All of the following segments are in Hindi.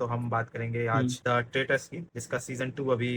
तो हम बात करेंगे हम्म। आज द ट्रेटर्स की, जिसका सीजन 2 अभी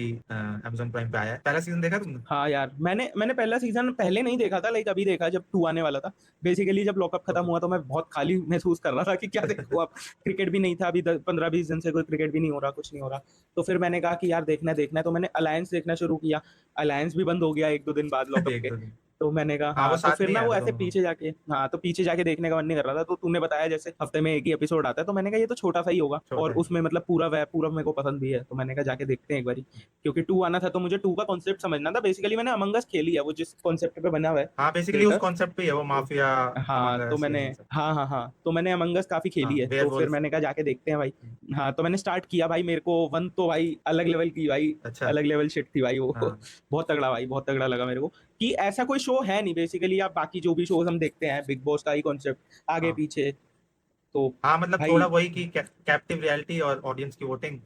Amazon प्राइम पे आया है। पहला सीजन देखा तुमने? हाँ यार, मैंने पहला सीजन पहले नहीं देखा था, लाइक अभी देखा जब 2 आने वाला था। बेसिकली जब लॉकअप खत्म ओके। हुआ तो मैं बहुत खाली महसूस कर रहा था कि क्या देखूं अब। क्रिकेट भी नहीं था अभी, 15-20 दिन से कोई क्रिकेट भी नहीं हो रहा, कुछ नहीं हो रहा। तो फिर मैंने कहा कि यार देखना है देखना है, तो मैंने अलायंस देखना शुरू किया। अलायंस भी बंद हो गया 1-2 दिन बाद लॉकअप एक के। दो दिन। तो मैंने कहा हाँ, वो हाँ, तो साथ फिर में ही ना आया वो था ऐसे दोनों। पीछे जाके, हाँ तो पीछे जाके देखने का मन नहीं कर रहा था। तो तूने बताया जैसे हफ्ते में एक ही एपिसोड आता है, तो मैंने कहा ये तो छोटा सा ही होगा, और छोटा है। उसमें मतलब पूरा वह पूरा मेरे को पसंद भी है, तो मैंने कहा जाके देखते हैं एक बारी। क्योंकि 2 आना था तो मुझे 2 का कॉन्सेप्ट समझना था। बेसिकली मैंने अमंगस खेली है, वो जिस कॉन्सेप्ट पे बना हुआ है, हाँ, बेसिकली उस ट्रेटर्स। कॉन्सेप्ट पे ही है वो, तो माफिया, हाँ, तो अमंगस, मैंने, यही सब। हाँ हाँ हाँ, तो मैंने अमंगस काफी हाँ, खेली है, तो फिर वेयरवुल्फ। मैंने कहा जाके देखते हैं भाई। हाँ, तो मैंने स्टार्ट किया भाई, मेरे को वन तो भाई अलग लेवल की भाई, अच्छा। अलग लेवल शिट थी भाई वो। हाँ बहुत तगड़ा भाई, बहुत तगड़ा लगा मेरे को। कि ऐसा कोई शो है नहीं बेसिकली, आप बाकी जो भी शोज हम देखते हैं, बिग बॉस का ही कॉन्सेप्ट, आगे हाँ पीछे। तो हाँ, मतलब थोड़ा भाई, वही कि कैप्टिव रियलिटी और ऑडियंस की वोटिंग,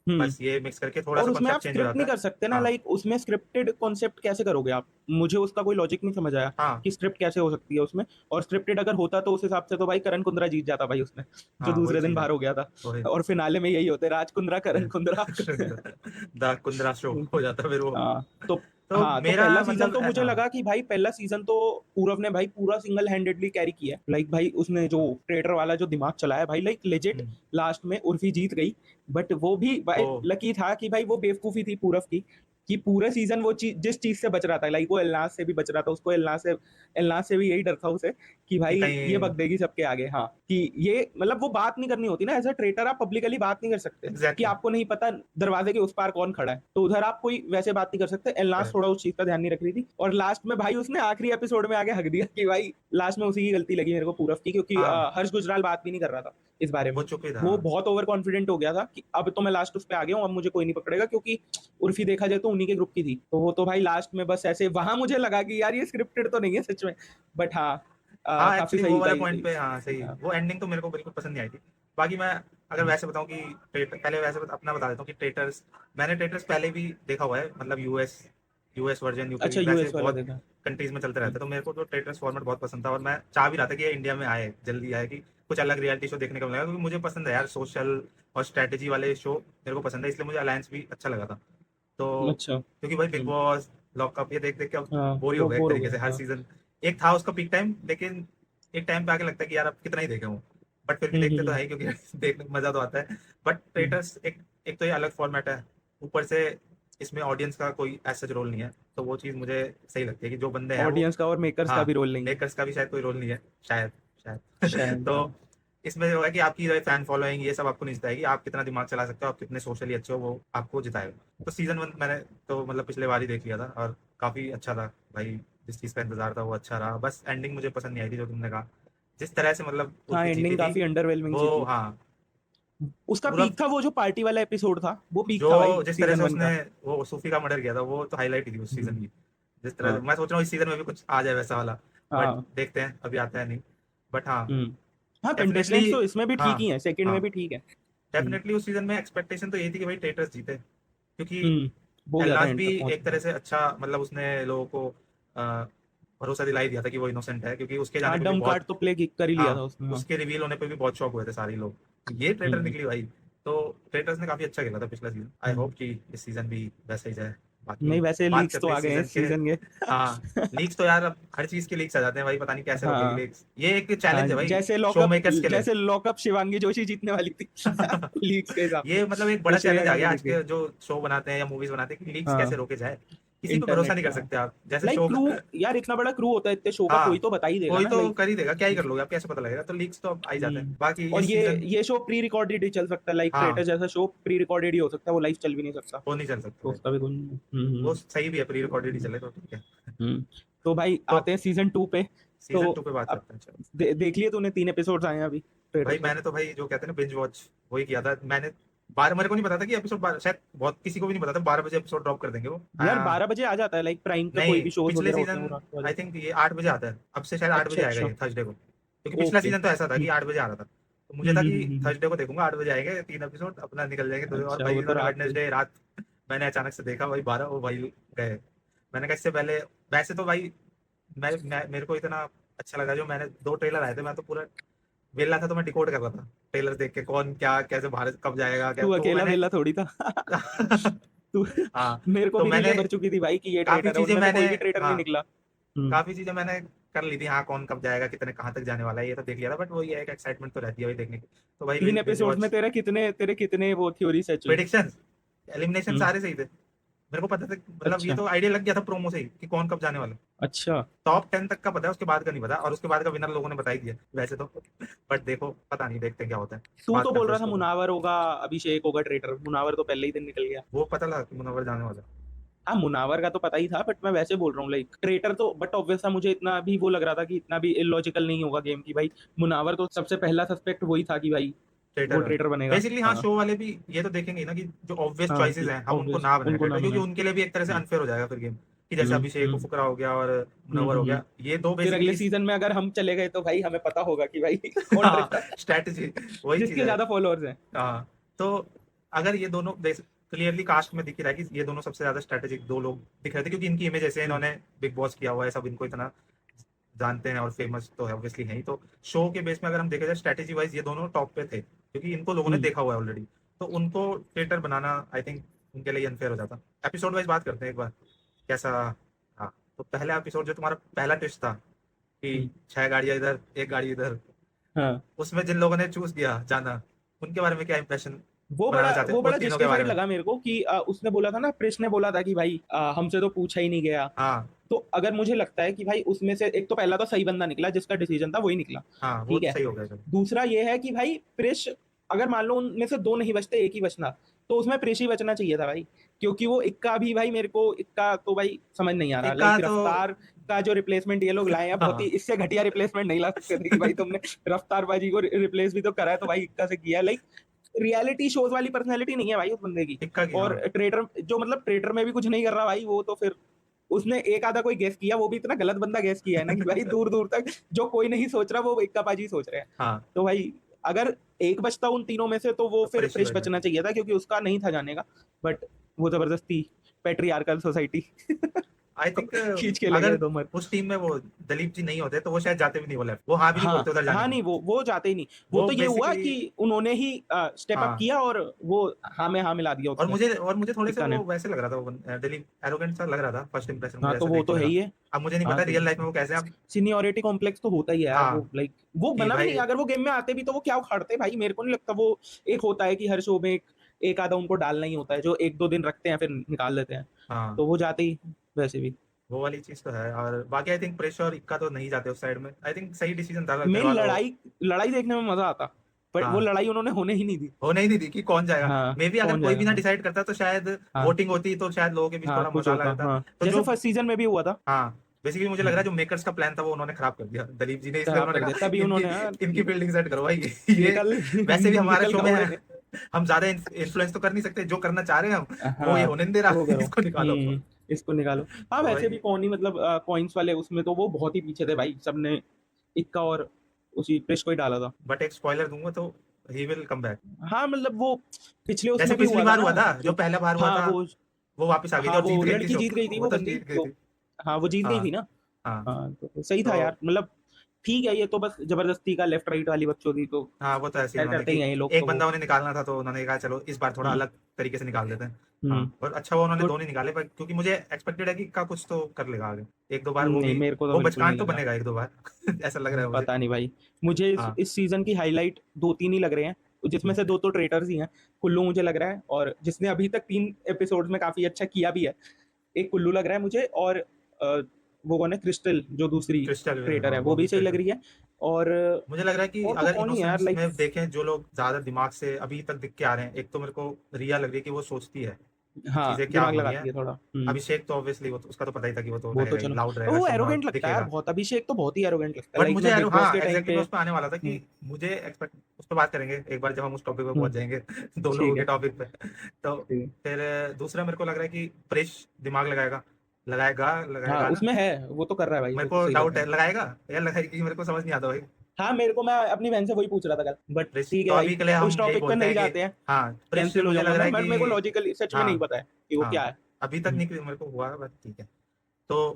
हम्म। बस ये मिक्स करके थोड़ा और सा उसमें आप कॉन्सेप्ट चेंज हो स्क्रिप्ट जाता नहीं है। कर सकते ना, हाँ लाइक उसमें स्क्रिप्टेड कॉन्सेप्ट कैसे करोगे आप? मुझे उसका कोई लॉजिक नहीं समझ आया हाँ कि स्क्रिप्ट कैसे हो सकती है उसमें। और स्क्रिप्टेड अगर होता तो उस हिसाब से तो भाई करण कुंद्रा जीत जाता भाई उसमें, जो हाँ, वही दूसरे दिन चीज है। बाहर हो गया था। वही। और फिनाले में यही होते, राज कुंद्रा, करण कुंद्रा। द कुंद्रा शो हो जाता फिर वो। हाँ तो, तो हाँ तो मेरा पहला सीजन मतलब तो मुझे हाँ। लगा कि भाई पहला सीजन तो पूरव ने भाई पूरा सिंगल हैंडेडली कैरी किया, लाइक भाई उसने जो हाँ। ट्रेडर वाला जो दिमाग चलाया भाई, लाइक लेजिट। हम्म। लास्ट में उर्फी जीत गई, बट वो भी ओ। भाई लकी था कि भाई वो बेवकूफी थी पूरव की, कि पूरे सीजन वो चीज जिस चीज से बच रहा था, लाइक वो एलनास से भी बच रहा था, उसको एलनास से भी यही डर था उसे कि कि भाई ये कहीं। बक देगी सबके आगे। हाँ, कि ये मतलब वो बात नहीं करनी होती ना, एज अ ट्रेटर आप पब्लिकली बात नहीं कर सकते कि एग्जैक्टली। आपको नहीं पता दरवाजे के उस पार कौन खड़ा है, तो उधर आप कोई वैसे बात नहीं कर सकते। एलनास करेक्ट। थोड़ा उस चीज का ध्यान नहीं रख रही थी, और लास्ट में भाई उसने आखिरी एपिसोड में आगे हक दिया कि भाई लास्ट में उसी की गलती लगी मेरे को पूरव की, क्योंकि हाँ, हर्ष गुजराल बात भी नहीं कर रहा था इस बारे वो में। चुप ही था। वो बहुत ओवर कॉन्फिडेंट हो गया था कि अब तो मैं लास्ट उस पे आ गया हूँ, अब मुझे कोई नहीं पकड़ेगा, क्योंकि उर्फी देखा जाए तो उन्हीं के ग्रुप की थी। तो वो तो भाई लास्ट में बस ऐसे वहां मुझे लगा कि यार ये स्क्रिप्टेड तो नहीं है सच में। बट हाँ, हाँ, काफी एक्चुअली वो सही वाले भाई, पॉइंट सही। पे हाँ सही, हाँ, वो एंडिंग तो मेरे को बिल्कुल पसंद नहीं आई थी। बाकी मैं अगर वैसे बताऊं कि पहले वैसे अपना बता देता हूँ कि ट्रेटर्स, मैंने ट्रेटर्स पहले भी देखा हुआ है, मतलब यूएस यूएस वर्जन, यूके अच्छा, वैसे यूएस वाला बहुत देखा। कंट्रीज में चलते रहता हम्म, है। तो मेरे को तो ट्रेटर्स फॉर्मेट बहुत पसंद था, और मैं चाह भी रहा था कि ये इंडिया में आए, जल्दी आए, कि कुछ अलग रियलिटी शो देखने को मिलेगा, क्योंकि मुझे पसंद है यार सोशल और स्ट्रेटेजी वाले शो, मेरे को पसंद है, इसलिए मुझे अलायंस भी अच्छा लगा था। तो अच्छा। क्योंकि भाई बिग बॉस, लॉकअप ये देख देख के अब हाँ, बोर ही हो वो गया एक बोर हो तरीके गया से हर था। सीजन। एक था उसका पीक टाइम, लेकिन एक टाइम पे आके लगता है कि यार अब कितना ही देखे हूँ, बट फिर भी देखते तो हम्म। है क्योंकि देखने में मजा तो आता है। But hmm. ट्रेटर्स एक एक तो ये अलग फॉर्मेट है, ऊपर से इसमें ऑडियंस का कोई ऐसा रोल नहीं है, तो वो चीज़ मुझे सही लगती है कि जो बंदे हैं वो। ऑडियंस का और मेकर्स का हाँ, भी रोल नहीं है मेकर्स का भी शायद कोई रोल नहीं है, शायद शायद शायद। हाँ। तो इसमें जो है कि आपकी जो फैन फॉलोइंग ये सब आपको नहीं जिताएगी, आप कितना दिमाग चला सकते हो, आप कितने सोशली अच्छे हो, वो आपको जिताएगा। तो सीजन 1 मैंने तो मतलब पिछले बार ही देख लिया था, और काफी अच्छा था भाई। जिस चीज का इंतजार था वो अच्छा रहा, बस एंडिंग मुझे पसंद नहीं आई थी, जो तुमने कहा जिस तरह से मतलब हाँ, उर्फी जीती एंडिंग थी। काफी अंडरवेलमिंग सी वो थी। हाँ, उसका पूरा पीक था वो जो पार्टी वाला एपिसोड था, वो पीक था भाई जो जिस तरह सीजन से 1 उसने का। वो सूफी का मर्डर किया था, वो तो हाईलाइट थी उस सीजन हम्म, की। जिस तरह से हाँ मैं सोच रहा हूँ इस सीजन में भी कुछ आ जाए वैसा वाला, बट हाँ। देखते हैं अभी आता है नहीं। बट हाँ, हम्म। हाँ, डेफिनेटली। कंटेस्टेंट्स तो इसमें भी हाँ ठीक ही हैं, सेकंड हाँ, में भी ठीक है। डेफिनेटली उस सीजन में एक्सपेक्टेशन तो यही थी कि भाई टेटस जीते, क्योंकि हम्म। हो गया था एलनाज एंड भी तक पहुंच एक गया। तरह से अच्छा, मतलब उसने लोगों को अ, भरोसा दिला ही दिया था कि वो इनोसेंट है, क्योंकि उसके जाने हाँ, पे भी डम बहुत। कार्ड तो प्ले कर ही लिया था हाँ, उसने। हाँ। उसके रिवील होने पे भी बहुत शॉक हुए थे सारे लोग, ये ट्रेटर हम्म। निकली भाई। तो ट्रेटर्स ने काफी अच्छा खेला था पिछला सीजन, आई हम्म। होप कि इस सीजन भी वैसा ही जाए। बाकी नहीं, वैसे बात लीक्स तो करते हैं आ इस गए हैं सीजन इस के। सीजन के। हाँ, लीक्स तो यार अब हर चीज के लीक्स आ जाते हैं भाई, पता नहीं कैसे रोकेगी हाँ लीक्स, ये एक हाँ, चैलेंज है भाई जैसे शो लॉकअप, मेकर्स के लिए। जैसे लॉकअप शिवांगी जोशी जीतने वाली थी लीक्स के हिसाब से। ये मतलब एक वो बड़ा श्रेया चैलेंज आ घाटी गया आज जीत गई। के जो शो बनाते हैं या मूवीज बनाते हैं, कि लीक्स कैसे हाँ, रोके जाए। किसी पे भरोसा इंटरनेट नहीं कर का। सकते आप, जैसे लाइक शो। क्रू, यार इतना बड़ा क्रू होता है इतने शो का, कोई हाँ, तो बता ही देगा कोई ना, तो लाइक। कर ही देगा, क्या ही कर लोगे आप, कैसे पता लगेगा, तो लीक्स तो अब आ ही जाते हैं। बाकी और इस सीजन। ये शो प्री रिकॉर्डेड ही चल सकता है, लाइक हाँ, ट्रेटर जैसा शो प्री रिकॉर्डेड ही हो सकता है, वो लाइव चल भी नहीं सकता। वो नहीं चल सकता तो भाई। उसका भी कोई वो सही भी है, प्री रिकॉर्डेड ही चले तो ठीक है। हम्म। तो भाई तो आते हैं सीजन 2 पे। तो सीजन 2 पे बात अब करते हैं, चलो। देख लिए तूने, 3 एपिसोड्स आए हैं अभी भाई ट्रेटर्स के। मैंने तो भाई जो कहते हैं ना बिंज वॉच, वही किया था मैंने। 12, मेरे को नहीं पता था कि एपिसोड 12, शायद बहुत किसी को भी नहीं पता था 12 बजे एपिसोड ड्रॉप कर देंगे वो। यार 12 बजे आ जाता है, लाइक प्राइम पे कोई नहीं, भी शोज पिछले वगैरह होते हैं सीजन वो रात को आ आई जाते हैं। थिंक ये 8 बजे आता है, अब से शायद 8 बजे अच्छा आएगा अच्छा। ये थर्सडे को, क्योंकि पिछला ओके। सीजन तो ऐसा था कि 8 बजे आ रहा था। तो मुझे था कि थर्सडे को देखूंगा, 8 बजे आएंगे 3 एपिसोड, अपना निकल जाएंगे और अच्छा, भाई वो तो इन्होंने रात हुई। वेडनेसडे रात मैंने अचानक से देखा भाई 12, वो भाई गए। मैंने कहा इससे पहले, वैसे तो भाई मेरे को इतना अच्छा लगा, जो मैंने 2 ट्रेलर आए थे, मैं तो पूरा वेला था तो मैं डिकोड कर रहा था ट्रेलर देख के, कौन क्या कैसे भारत कब जाएगा क्या, तू तो अकेला मैंने वेला थोड़ी था। तू हाँ मेरे को तो भी मैंने रीलें भर चुकी थी भाई कि ये काफी ट्रेटर है, चीजें उनमें से मैंने कोई भी ट्रेटर नहीं हाँ निकला। काफी चीजें मैंने कर ली थी, हाँ कौन कब जाएगा कितने कहाँ तक जाने वाला है ये तो देख लिया था, बट वो ये है कि एक्साइटमेंट तो रहती है वही देखने की। तो भाई 3 बिंज एपिसोड्स में वॉच तेरे कितने वो थ्योरी सच हुई? प्रेडिक्शन एलिमिनेशन हम्म। सारे सही थे। मेरे को पता था मतलब ये अच्छा। तो आइडिया लग गया था प्रोमो से ही कि कौन कब जाने वाला। अच्छा। टॉप 10 तक का पता है, उसके बाद का नहीं पता, और उसके बाद का विनर लोगों ने बता ही दिया वैसे तो। बट देखो पता नहीं, देखते हैं क्या होता है। तू बात तो बोल करते हैं रहा था इसके ऊपर। मुनावर होगा, अभिषेक होगा ट्रेटर। मुनावर तो पहले ही दिन निकल गया। वो पता लगा कि मुनव्वर जाने वाला है। हाँ, मुनावर का तो पता ही था, बट मैं वैसे बोल रहा हूँ लाइक ट्रेटर तो, बट ऑब्वियस था, मुझे इतना भी वो लग रहा था कि इतना भी इलॉजिकल नहीं होगा गेम की भाई। मुनावर तो सबसे पहला सस्पेक्ट वही था कि भाई वो ट्रेटर ट्रेटर बनेगा। बेसिकली हाँ, हाँ। शो वाले भी ये तो देखेंगे ही ना कि जो ऑब्वियस हाँ चॉइसेस कि हैं हम उनको ऑब्वियस ना बनाए उनको ना ट्रेटर, क्योंकि बनाए। उनके लिए भी एक तरह से हम्म। अनफेयर हो जाएगा फिर गेम, कि जैसे अभिषेक हम्म। फुकरा हो गया और मुनव्वर हो हम्म। गया, ये दो फिर अगले बेसिकली। सीजन में अगर हम चले गए तो भाई हमें पता होगा कि भाई कौन हाँ ट्रेटर है, स्ट्रैटेजी वही चीज जिसके है। ज्यादा फॉलोअर्स हैं। हाँ तो अगर ये दोनों क्लियरली कास्ट में दिख ही रहा है कि ये दोनों सबसे ज्यादा स्ट्रैटेजिक दो लोग दिख रहे थे, क्योंकि इनकी इमेज ऐसे है, हम्म। इन्होंने बिग बॉस किया हुआ है, सब इनको इतना जानते हैं और फेमस तो है ऑब्वियसली है ही, तो शो के बेस में अगर हम देखें जाए स्ट्रैटेजी वाइज ये दोनों टॉप पे थे, क्योंकि इनको लोगों ने हम्म। देखा हुआ है ऑलरेडी। तो उनको ट्रेटर बनाना आई थिंक उनके लिए अनफेयर हो जाता। एपिसोड वाइज बात करते हैं एक बार कैसा। हाँ तो पहला एपिसोड जो तुम्हारा पहला ट्विस्ट था कि हम्म। 6 गाड़ियां इधर एक गाड़ी इधर, हाँ, उसमें जिन लोगों ने चूज किया जाना, उनके बारे में क्या इंप्रेशन बनाना चाहते हैं वो वो बड़ा तीनों के बारे जस्टिफाइड में। लगा मेरे को कि उसने बोला था ना, प्रेस ने बोला था कि भाई हमसे तो पूछा ही नहीं गया। हाँ तो अगर मुझे लगता है कि भाई उसमें से एक तो पहला तो सही बंदा निकला, जिसका डिसीजन था वही निकला। हाँ वो ठीक तो है। सही हो गया चलो। दूसरा ये है कि भाई प्रेश, अगर मान लो उनमें से दो नहीं बचते एक ही बचना, तो उसमें प्रेश ही बचना चाहिए था भाई। क्योंकि वो इक्का भी भाई, मेरे को इक्का तो भाई समझ नहीं आ रहा, एक कहा लाइक तो रफ्तार का जो रिप्लेसमेंट ये लोग लाए हैं, बहुत ही हाँ इससे घटिया रिप्लेसमेंट नहीं ला सकते थे कि भाई तुमने रफ्तार बाजी को रिप्लेस भी तो करा है, तो भाई इक्का से किया, लाइक रियलिटी शोज वाली पर्सनैलिटी नहीं है भाई उस बंदे की। इक्का की और हाँ। ट्रेडर जो, मतलब ट्रेडर में भी कुछ नहीं कर रहा भाई वो, तो फिर उसने एक आधा कोई गेस किया, वो भी इतना गलत बंदा गेस किया है ना कि भाई दूर दूर तक जो कोई नहीं सोच रहा वो इक्का बाजी सोच रहे हैं। हाँ तो भाई अगर एक बचता उन तीनों में से तो वो तो फिर प्रेशर प्रेश बचना बचना चाहिए। चाहिए था, क्योंकि उसका नहीं था जाने का। बट वो जबरदस्ती पेट्रियार्कल सोसाइटी आई थिंक खींच के ले अगर गए दो मर। उस टीम में वो दलीप जी नहीं होते तो वो शायद जाते भी नहीं, वो लेफ्ट, वो हाँ भी नहीं हाँ। बोलते उधर जाने हाँ को। नहीं, वो जाते ही नहीं। वो वो तो ये हुआ बेसिकली कि उन्होंने ही स्टेप अप हाँ। किया और वो हाँ में हाँ मिला दिया उसमें, और मुझे थोड़े से इक्का ने। वो वैसे लग रहा था, वो दिलीप एरोगेंट सा लग रहा था फर्स्ट इंप्रेशन, हाँ मुझे तो ऐसा वो देख के तो है लगा। ही है। अब मुझे नहीं हाँ पता तो रियल लाइफ में वो कैसे आप। सीनियोरिटी कॉम्प्लेक्स तो होता ही है यार, वो हाँ लाइक वो कि बना भी नहीं, भाई अगर वो गेम में आते भी तो वो क्या उखाड़ते भाई, मेरे को नहीं लगता वो। एक होता है कि हर शो में एक आधा उनको डालना ही होता है, जो एक दो दिन रखते हैं फिर निकाल देते हैं। हाँ तो वो जाते ही वैसे भी। वो वाली चीज तो है, और बाकी आई थिंक प्रेशर और इक्का तो नहीं जाते उस साइड में, आई थिंक सही डिसीजन था अगर घर मेन वालों। लड़ाई, लड़ाई देखने में मजा आता, बट वो हाँ लड़ाई उन्होंने होने ही नहीं दी। हो नहीं दी कि कौन जाएगा। हाँ मे बी अगर कौन कोई जाएगा। भी ना हाँ। डिसाइड करता तो शायद हाँ। वोटिंग होती तो शायद लोगों के बीच हाँ थोड़ा कुछ मसाला होता, रहता। हाँ तो जैसे जो फर्स्ट सीजन में भी हुआ था। हाँ बेसिकली मुझे लग रहा है हम्म। जो मेकर्स का प्लान था वो उन्होंने खराब कर दिया दलीप जी ने, इसलिए खराब उन्होंने कर दिया कहा तभी इनकी उन्होंने, हाँ इनकी फील्डिंग सेट करो भाई। ये निकल वैसे भी हमारे निकल शो में गए है, लेने। हम ज्यादा इन्फ्लुएंस तो कर नहीं सकते, जो करना चाह रहे हैं हम वो ये हाँ होने नहीं दे रहा। वो करो। इसको निकालो। इसको निकालो। हाँ तो वैसे भी भाई कौन ही, मतलब कॉइन्स वाले उसमें तो वो बहुत ही पीछे थे भाई, सबने इक्का और उसी प्रेस को ही डाला था। बट एक स्पॉइलर दूंगा तो ही विल कम बैक। हाँ मतलब वो पिछले जैसे उसमें भी पिछली हुआ था बार ना हुआ था, जो जो। पहला बार हुआ हाँ था वो वापस आ गई थी हाँ और जीत वो गई थी लड़की शो, जीत गई थी वो वो तो बंदी जीत गई जो। थी। हाँ वो जीत गई हाँ थी ना। हाँ हाँ तो सही था तो यार, मतलब ठीक है, ये तो बस जबरदस्ती का लेफ्ट राइट वाली बच्चों थी तो हाँ वो तो ऐसे ही खैर उन्होंने करते कि ही हैं ये लोग एक तो वो। बंदा उन्हें निकालना था तो उन्होंने कहा चलो इस बार थोड़ा हम्म। अलग तरीके से निकाल देते हैं। हम्म। हाँ और अच्छा वो उन्होंने गुड। दो नहीं निकाले, पर क्योंकि मुझे एक्सपेक्टेड है कि का कुछ तो कर लेगा आगे, एक दो बार वो नहीं भी, मेरे को तो वो बिल्कुल बचकान नहीं तो लग रहा। बनेगा एक दो बार। ऐसा लग रहा है मुझे। पता नहीं भाई, मुझे हाँ इस सीजन की हाईलाइट दो तीन ही लग रहे हैं, जिसमें हम्म, से दो तो ट्रेटर्स ही हैं। कुल्लू मुझे लग रहा है, और जिसने अभी तक 3 एपिसोड में काफी अच्छा किया भी है, एक कुल्लू लग रहा है मुझे, और वो कौन है, क्रिस्टल जो दूसरी क्रिस्टल ट्रेटर हाँ है, वो वो भी भी सही सही लग था। रही है। और मुझे लग रहा है कि और तो अगर कौन ही है यार इनोसेंस लाइक। में देखें जो लोग ज्यादा दिमाग से अभी तक दिख के आ रहे हैं, एक तो मेरे को रिया लग रही है कि वो सोचती है कि हाँ चीजें क्या दिमाग होनी लगाती है। है थोड़ा। अभिषेक तो ऑब्वियसली वो तो उसका तो पता ही था कि वो तो वो तो रहेगा ही, चलो, लाउड रहेगा, वो शो में एरोगेंट लगता है यार दिखेगा। बहुत, अभिषेक तो बहुत ही एरोगेंट लगता है, बट लाइक मुझे मैं बिग बॉस हाँ के टाइम एग्जैक्टली पे। मैं उस पर आने वाला था कि मुझे एक्सपेक्ट उस पर बात करेंगे एक बार जब हम उस टॉपिक पे पहुंच हम्म, जाएंगे। दो लोगों ठीक के है। टॉपिक पे। तो ठीक है। फिर दूसरा मेरे को लग रहा है कि प्रेश दिमाग लगाएगा, लगाएगा हाँ लगाएगा ना। उसमें है, वो तो कर रहा है भाई, मेरे वो तो को सही कर डाउट रहा है है। लगाएगा या लगाएगी, मेरे को समझ नहीं आता भाई। हाँ मेरे को, मैं अपनी बहन से वही पूछ रहा था कल, बट प्रेश ठीक है तो भाई, अभी के लिए उस हम यही टॉपिक पे बोलते नहीं हैं कि जाते हैं। हाँ प्रेश कैंसिल हो मुझे लग जाऊंगा रहा मैं, है बट मेरे को कि लॉजिकली सच में नहीं हाँ पता है कि वो क्या हाँ है। अभी तक नहीं मेरे को हुआ, बट ठीक है। तो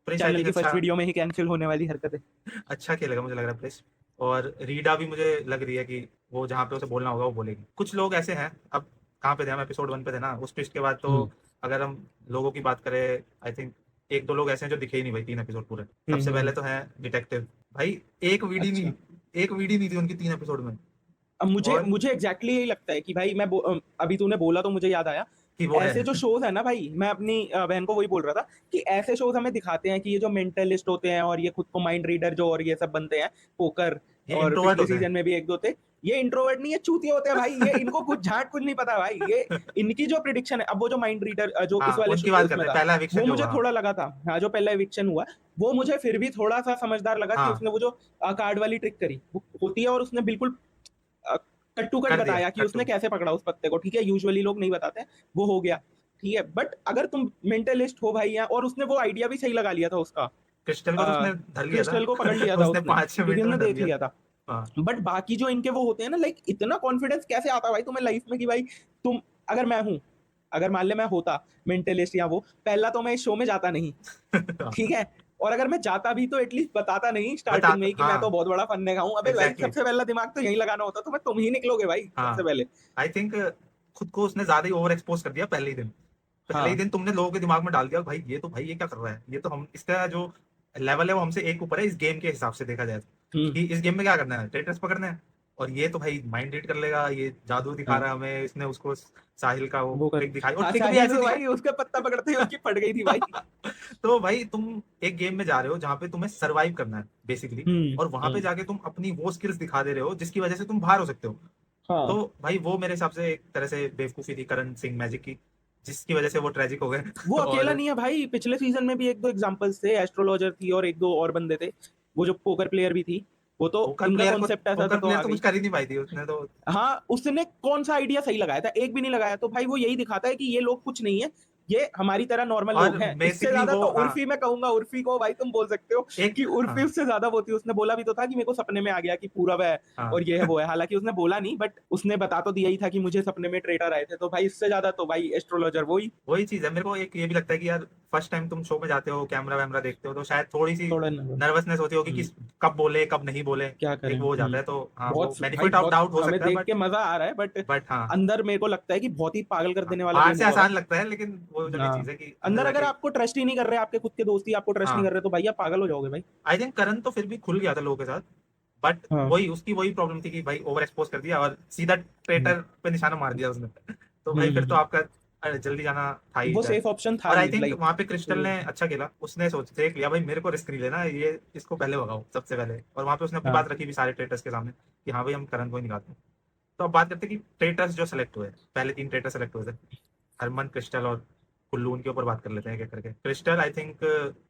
प्रेश आई चैनल थिंक की अच्छा फर्स्ट वीडियो में ही कैंसिल होने वाली हरकत है। अच्छा खेलेगा मुझे लग रहा है प्रेश। और रीडा भी मुझे लग रही है कि वो जहाँ पे उसे बोलना होगा वो बोलेगी। कुछ लोग ऐसे हैं, अब कहाँ पे थे हम, एपिसोड 1 पे थे ना, उस ट्विस्ट के बाद तो हम्म अगर हम लोगों की बात करें, आई थिंक एक दो लोग ऐसे हैं जो दिखे ही नहीं भाई 3 एपिसोड पूरे। सबसे पहले हम्म। तो है डिटेक्टिव भाई, एक वीडी नहीं, अच्छा, एक वीडी नहीं थी उनकी 3 एपिसोड में। अब मुझे और मुझे एग्जैक्टली यही लगता है कि भाई अभी तूने बोला तो मुझे याद आया, कि वो है ऐसे जो शोज है ना भाई, मैं अपनी बहन को वही बोल रहा था कि ऐसे शोज हमें दिखाते हैं कि ये जो मेंटलिस्ट होते हैं और ये खुद को माइंड रीडर जो और ये सब बनते हैं, पोकर, ये और इंट्रोवर्ट पिछले होते सीजन में भी एक दो थे, ये इंट्रोवर्ट नहीं है, चूतिए होते हैं भाई, ये इनको कुछ झाट कुछ नहीं पता भाई, ये हैं। इनकी जो प्रिडिक्शन है, अब वो जो माइंड रीडर जो इस हाँ, वाले उनकी बात उसमें करते हैं, था, पहला एविक्शन वो जो मुझे हुआ। हाँ थोड़ा लगा था, हाँ जो पहला एविक्शन हुआ वो मुझे फिर भी थोड़ा सा समझदार लगा कि हाँ, उसने वो जो कार्ड वाली ट्रिक करी वो होती है, और उसने बिल्कुल कट टू कट कर दिया बताया कि कट्टू। उसने कैसे पकड़ा उस पत्ते को, ठीक है, यूजुअली लोग नहीं बताते, वो हो गया, ठीक है, बट अगर तुम मेंटलिस्ट हो भाई यहाँ, और उसने वो आइडिया भी सही लगा लिया था उसका, क्रिस्टल को तो उसने धर लिया था। क्रिस्टल को पकड़ लिया था उसने उसने, 5-6 क्योंकि मिनट में उसने धर देख लिया लिया था। था। हाँ, बट बाकी जो इनके वो होते हैं ना, लाइक इतना कॉन्फिडेंस कैसे आता है भाई तुम्हें लाइफ में कि भाई तुम, अगर मैं हूं, अगर मान ले मैं होता मेंटलिस्ट या वो, पहला तो मैं इस शो में जाता नहीं, ठीक है, और अगर मैं जाता भी तो एटलीस्ट बताता नहीं बता स्टार्टिंग में ही कि मैं तो हाँ, बहुत बड़ा फन्ने का हूँ, अबे भाई एग्ज़ैक्टली। सबसे पहला दिमाग तो यही लगाना होता, तो मैं तुम ही निकलोगे भाई सबसे हाँ, पहले। आई थिंक खुद को उसने ज़्यादा ही ओवर एक्सपोज़ कर दिया पहले ही दिन। पहले ही हाँ दिन तुमने लोगों के दिमाग में डाल दिया भाई, ये क्या कर रहा है? ये तो हम इसका जो लेवल है वो हमसे एक ऊपर है इस गेम के हिसाब से देखा जाए तो। हम्म कि इस गेम में क्या करना है? ट्रेटर्स पकड़ने हैं। और ये तो भाई माइंड रीड कर लेगा, ये जादू दिखा हाँ रहा है हमें, इसने उसको साहिल का वो वो कर, ट्रिक दिखाई और हाँ ट्रिक भी साहिल ऐसी तो दिखाई। भाई उसका पत्ता पकड़ते ही उसकी फट गई थी भाई। तो भाई तुम एक गेम में जा रहे हो जहाँ पे तुम्हें सरवाइव करना है बेसिकली, और वहां पे हम्म। जाके तुम अपनी वो स्किल्स दिखा दे रहे हो जिसकी वजह से तुम बाहर हो सकते हो। हाँ तो भाई वो मेरे हिसाब से एक तरह से बेवकूफी थी करण सिंह मैजिक की, जिसकी वजह से वो ट्रेजिक हो वो गए। अकेला और नहीं है भाई, पिछले सीजन में भी एक दो एग्जांपल्स थे, एस्ट्रोलॉजर थी और एक दो और बंदे थे, वो जो पोकर प्लेयर भी थी, वो तो उनका कॉन्सेप्ट ऐसा था पोकर तो प्लेयर आ तो गई। कुछ कर ही नहीं पाई थी उसने तो। हाँ उसने कौन सा आइडिया सही लगाया था, एक भी नहीं लगाया, तो भाई वो यही दिखाता है कि ये लोग कुछ नहीं है, ये हमारी तरह नॉर्मल लोग और हैं, इससे बेसिकली ज्यादा वो तो हाँ, उर्फी मैं कहूंगा, उर्फी को भाई तुम बोल सकते हो एक कि हाँ उर्फी उससे ज्यादा वो थी, उसने बोला भी तो था कि मेरे को सपने में आ गया कि पूरब है हाँ, और ये है वो है, हालांकि उसने बोला नहीं बट उसने बता तो दिया ही था कि मुझे सपने में ट्रेटर आए थे, तो भाई इससे ज्यादा तो भाई एस्ट्रोलॉजर वही। वही चीज है। मेरे को एक ये भी लगता है कि यार फर्स्ट टाइम तुम शो में जाते हो, कैमरा वैमरा देखते हो, तो शायद थोड़ी सी थोड़ा ना नर्वसनेस होती होगी कि कब बोले कब नहीं बोले, क्या करें। एक वो हो जाता है। तो हाँ, वो भाई बेनिफिट ऑफ बहुत डाउट हो हमें सकता है, देख के मजा आ रहा है बट बट हाँ, अंदर मेरे को लगता है कि बहुत ही पागल कर हाँ, देने वाला बाहर गेम से होगा आसान भाई। लगता है लेकिन वो वाली चीज हाँ है कि अंदर अंदर अगर जाके आपको ट्रस्ट ही नहीं कर रहे, आपके खुद के दोस्त ही आपको ट्रस्ट नहीं हाँ, कर रहे, तो भाई आप पागल हो जाओगे भाई। आई थिंक करण तो फिर भी खुल गया था लोगों के साथ, बट हाँ वही उसकी वही प्रॉब्लम थी कि भाई ओवर एक्सपोज कर दिया और सीधा हम्म ट्रेटर पे निशाना मार दिया उसने। तो भाई फिर तो हम्म। आपका जल्दी जाना था ही वो शायद। सेफ ऑप्शन था और आई ही थिंक लाइक। वहां पे क्रिस्टल ने अच्छा खेला, उसने सोच देख लिया भाई मेरे को रिस्क नहीं लेना, ये इसको पहले भगाओ सबसे पहले, और वहां पे उसने अपनी हाँ बात रखी भी सारे ट्रेटर्स के सामने कि हाँ भाई हम करण को ही निकालते हैं। तो अब बात करते हैं कि ट्रेटर्स जो सेलेक्ट हुए, पहले 3 ट्रेटर सेलेक्ट हुए थे, हरमन, क्रिस्टल और कुल्लू, उनके ऊपर बात कर लेते हैं एक एक करके। क्रिस्टल आई थिंक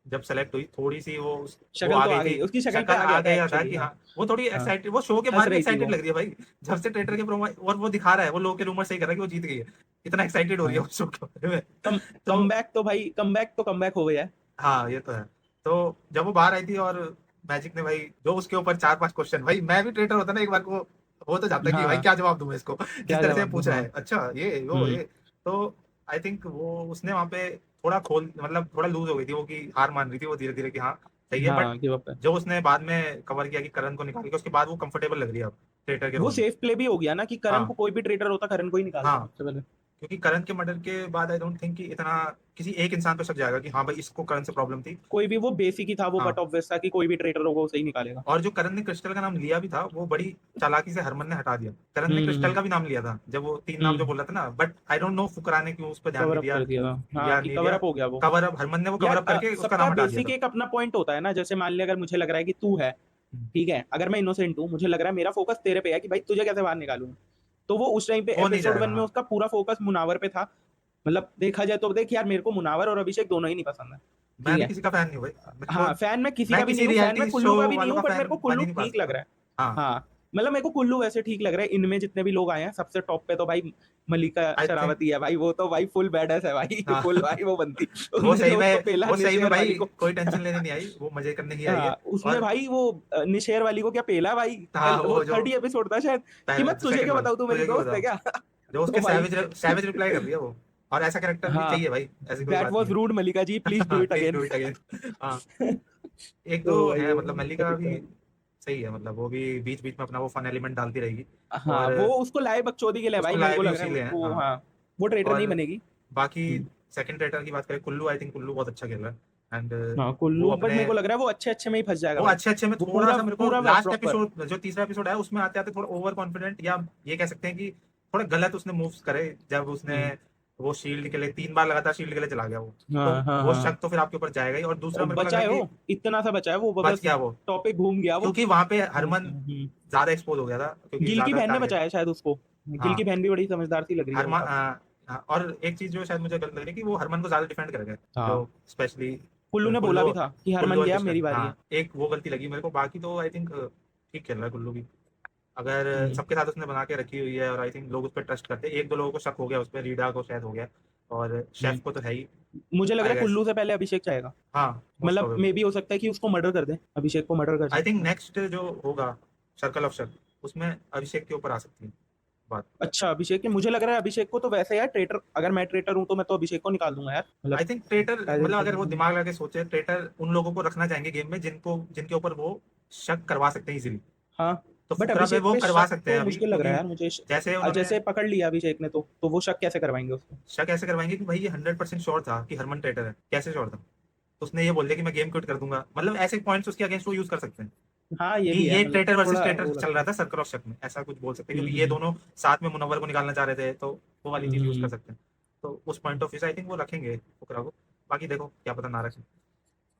जब सेलेक्ट हुई थोड़ी सी वो शक्ल आ तो गई आ थी, गई, उसकी शक्ल पे शक्ल आ आ गया था गया था एक्चुअली। कि हाँ हाँ वो थोड़ी हाँ एक्साइटेड, वो शो के हंस बाद भी रही थी एक्साइटेड वो। लग रही है भाई। जब से ट्रेटर के प्रोमो और वो दिखा रहा है, वो लोगों के रूमर सही कर रहा है कि वो जीत गई है, इतना एक्साइटेड हो रही है हाँ उस शो के बारे में। कम तो कम बैक हो गया है। हाँ ये तो है। तो जब वो बाहर आई थी और मैजिक ने भाई जो उसके ऊपर 4-5 क्वेश्चन, भाई मैं भी ट्रेटर होता ना एक बार को, हो तो जाता कि भाई हाँ क्या जवाब दूं मैं इसको, जिस क्या तरह से जवाब दूं। पूछ रहा हाँ है, अच्छा ये वो हम्म। ये। तो आई थिंक वो उसने वहां पे थोड़ा खोल, मतलब थोड़ा लूज हो गई थी वो, कि हार मान रही थी वो धीरे धीरे कि हाँ सही है, बट हाँ गिव अप है। जो उसने बाद में कवर किया कि करण को निकाल के, उसके बाद वो कंफर्टेबल लग रही है अब ट्रेटर के वो रोल में। सेफ प्ले भी हो गया ना कि करण को हाँ कोई भी ट्रेडर होता करण को ही निकालता हाँ, सबसे पहले। क्योंकि करण के मर्डर के बाद आई डोंट थिंक कि इतना किसी एक इंसान पे शक जाएगा कि हाँ भाई इसको करण से प्रॉब्लम थी। कोई भी वो बेसिक ही था, वो हाँ, बट ऑब्वियस था कि कोई भी ट्रेडर होगा वो सही निकालेगा। और जो करण ने क्रिस्टल का नाम लिया भी था वो बड़ी चालाकी से हरमन ने हटा दिया। करण ने क्रिस्टल हम्म। का भी नाम लिया था जब वो 3 नाम जो हम्म बोला था ना, बट आई डोंट नो फुकरा ने क्यों उस पर ध्यान कवर नहीं अप दिया कर दिया था, हाँ या कि नहीं कवर दिया। अप हो गया वो। कवर अप, हरमन ने वो कवर यार अप करके उसका सबका नाम हटा दिया बेसिक था। एक अपना पॉइंट होता है ना, जैसे मान लिया अगर मुझे लग रहा है कि तू है, हम्म, ठीक है, अगर मैं इनोसेंट हूँ, मुझे लग रहा है मेरा फोकस तेरे पे है कि भाई तुझे कैसे बाहर निकालूं, तो वो उस टाइम पे वो नहीं एपिसोड जाएगा 1 में हाँ। उसका पूरा फोकस मुनावर पे था। मतलब देखा जाए तो देख यार, मेरे को मुनावर और अभिषेक दोनों ही नहीं पसंद है, मैं ठीक भी है। किसी का फैन नहीं हूँ भाई, मेरे को हाँ फैन मैं किसी मैं का भी नहीं किसी हूँ, फैन मैं रियलिटी शो कुल्लू का भी नहीं वालों हूँ, का बट मेरे फैन को बन कुल्लू ही नहीं ठीक लग पाता। रहा है। हाँ, हाँ मतलब मेरे को कुल्लू वैसे ठीक लग रहा है, इनमें जितने भी लोग आए हैं सबसे टॉप पे तो भाई मलिका आई थिंक शरावती है भाई, वो तो भाई फुल बैडएस है भाई। फुल हाँ। भाई वो बनती, उसने जो उसको पेला वो सही में निशेर भाई वाली को। कोई टेंशन लेने नहीं आई, वो मजे करने ही आई हाँ है। उसने और भाई वो निशेर वाली को क्या पेला भाई, हाँ वो वो जो थर्ड ही एपिसोड था शायद, कि पहला मैं जो तुझे सेकंड क्या वाला, बताऊं तू मेरी तुझे क्यों दोस्त है बताऊं, क्या। जो तो उसके भाई सैवेज रिप्लाई कर रही है वो। और ऐसा कैरेक्टर भी हाँ चाहिए भाई, ऐसी कोई दैट बात नहीं वाज है। Rude Malika ji, please do हाँ it please again. Do it again. हाँ, एक दो तो भाई है वो मतलब मल्लिका तरीका भी है। सही है, मतलब वो भी बीच बीच में अपना वो फन एलिमेंट डालती रहेगी। हाँ और वो उसको लाए बकचोदी के लिए उसको भाई, मेरे लाए को भी लग रहा उसी है लिए है, वो, हाँ। हाँ वो ट्रेटर नहीं और बनेगी। बाकी हम्म, सेकंड ट्रेटर की बात करें, कुल्लू, आई थिंक कुल्लू बहुत अच्छा खेल रहा है। एंड हाँ वो कुल्लू, बट अपने मेरे को लग रहा है वो अच्छे अच्छे में ही फंस जाएगा वो भाई। अच्छे अच्छे में वो थोड़ा पूरा सा मेरे को पूरा लास्ट प्रॉपर। एपिसोड, जो तीसरा एपिसोड है, उसमें आते आते थोड़ा ओवर कॉन्फिडेंट, या ये कह सकते हैं कि थोड़ा गलत उसने मूव्स करे, जब उसने हम्म, वो शील्ड के लिए 3 बार लगातार शील्ड के लिए चला गया वो। तो हाँ हाँ वो हाँ। शक तो फिर आपके ऊपर जाएगा ही, और दूसरा और मेरे को लग बचा रहा है है कि वो, इतना सा बचा है वो, बच बस गया वो, टॉपिक घूम गया वो। क्योंकि वहां पे हरमन हम्म। ज्यादा एक्सपोज हो गया था, क्योंकि गिल की ज्यादा बहन ने टारगेट। बचाया शायद उसको। गिल हाँ, की बहन भी बड़ी समझदार सी लग रही है वो हरमन काफी। हाँ, और एक चीज जो शायद मुझे गलत लग रही है कि वो हरमन को ज्यादा डिफेंड कर गए, जो हाँ स्पेशली कुल्लू ने बोला कुल्लू भी था कि कुल्लू हरमन और गया पिछले, मेरी बारी है। हाँ, एक वो गलती लगी मेरे को। बाकी तो आई थिंक ठीक खेल रहा है कुल्लू भी, अगर हम्म, सबके साथ उसने बना के रखी हुई है, और आई थिंक लोग उस पर ट्रस्ट करते हैं। एक दो लोगों को शक हो गया उस पर, रीडा को शायद हो गया, और शेफ को तो है ही, मुझे लग रहा आई है गेस। कुल्लू से पहले अभिषेक जाएगा। हाँ, मोस्ट मतलब प्रोबेबली। मे भी हो सकता है कि उसको मर्डर कर दे, अभिषेक को मर्डर कर आई सकते थिंक हैं। नेक्स्ट जो होगा सर्कल ऑफ शक, उसमें अभिषेक के ऊपर आ सकती है बात। अच्छा अभिषेक के, मुझे लग रहा है अभिषेक को तो वैसे यार ट्रेटर, अगर मैं ट्रेटर हूँ तो मैं तो अभिषेक को निकाल दूंगा यार, मतलब आई थिंक ट्रेटर, पहले मतलब अगर वो तो। दिमाग लगा के सोचे, ट्रेटर उन लोगों को रखना चाहेंगे गेम में जिनको जिनके ऊपर वो शक करवा सकते हैं इजीली। हाँ तो बट फुकरा पे अभिषेक वो पे करवा शक सकते हैं तो अभी, मुश्किल लग रहा क्योंकि है यार मुझे। जैसे उन्होंने जैसे पकड़ लिया अभिषेक ने तो वो शक कैसे करवाएंगे उसको। शक ऐसे करवाएंगे कि भाई ये 100% श्योर था कि हरमन ट्रेटर है, कैसे श्योर था? तो उसने ये बोल दिया कि मैं गेम क्विट कर दूंगा, मतलब ऐसे पॉइंट्स उसके अगेंस्ट वो यूज कर सकते हैं हाँ ये कि भी है, ये मतलब ट्रेटर वर्सेस थोड़ा ट्रेटर वो चल लगता रहा है। था सर्कल ऑफ शक में, ऐसा कुछ बोल सकते हैं, क्योंकि ये हम्म, दोनों साथ में मुनव्वर को निकालना चाह रहे थे, तो वो वाली चीज यूज कर हम्म, सकते हैं। तो उस पॉइंट ऑफ व्यू से आई थिंक वो रखेंगे फुकरा को। बाकी देखो क्या पता ना रखें।